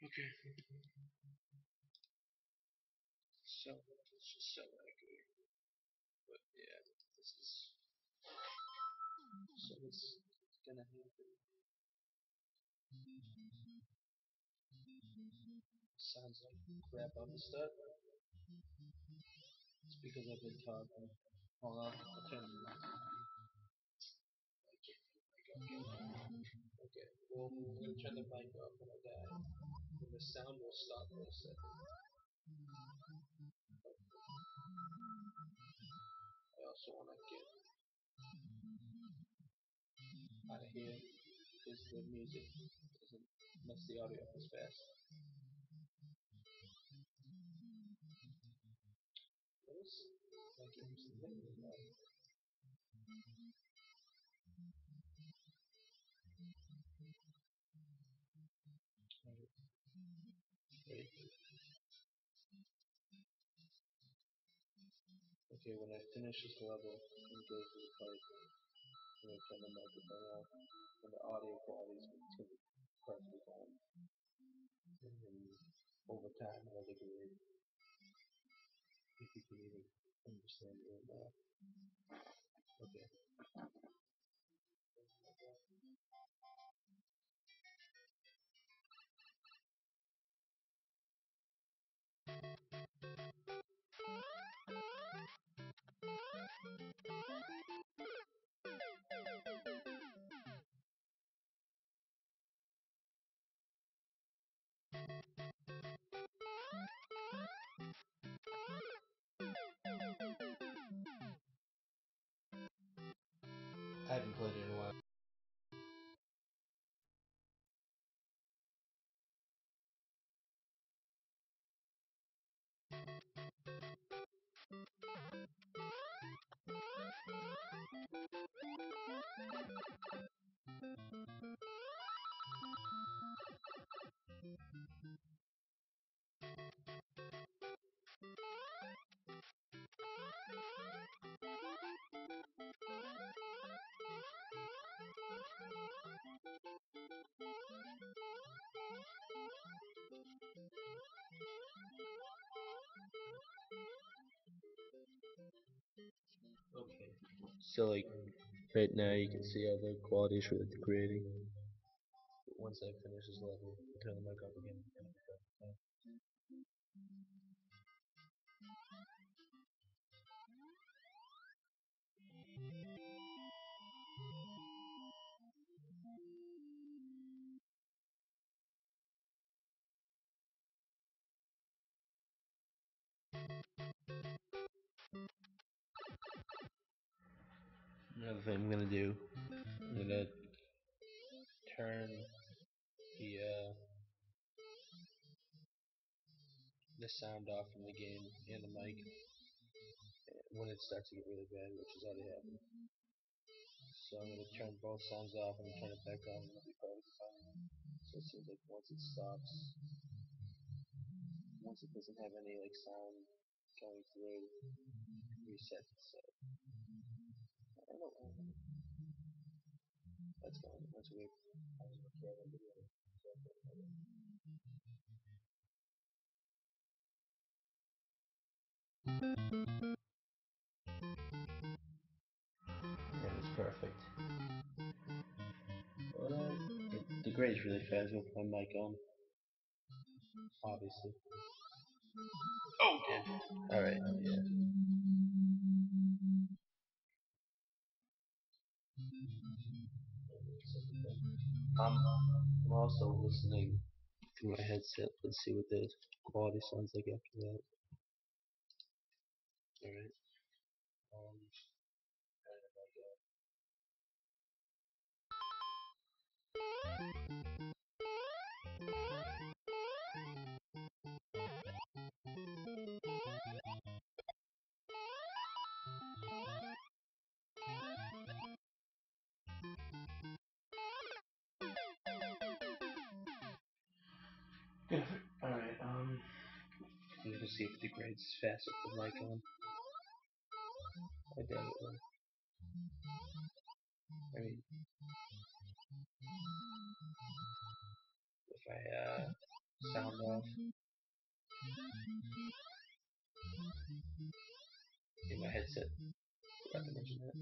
Okay. So it's just so accurate. But yeah, this is so it's gonna happen. Sounds like crap on the start. It's because I've been talking. Hold on, I'll turn the mic. I can't turn the mic off. Okay, well, I'm gonna turn the mic off when I die. And the sound will stop for a second. I also wanna get out of here because the music doesn't mess the audio up as fast. What is my game's thinking about? Wait. Okay, when I finish this level and go through the fight, I'm gonna turn the microphone off, and the audio quality is going to be perfectly fine. And then over time, I'll degrade if you can even understand me or not. Okay. I haven't played it in a while. Okay. So like right now you can see all the quality is really degrading. But once I finish this level, I'll turn the mic off again. Another thing I'm gonna do, I'm gonna turn the sound off from the game and the mic when it starts to get really bad, which is already happening. So I'm gonna turn both sounds off and turn it back on and it'll be probably fine. So it seems like once it stops, once it doesn't have any like sound going through, reset itself. I don't know. That's fine. That's weird. I was looking at a video. That is perfect. But it degrades really fast with my mic on, obviously. Oh, damn. Alright, yeah. I'm also listening through my headset. Let's see what the quality sounds like after that. Alright. Um, yeah. Alright, I'm gonna see if it degrades fast with the mic on. I doubt it will. I mean, if I sound off in my headset. Forgot to mention that.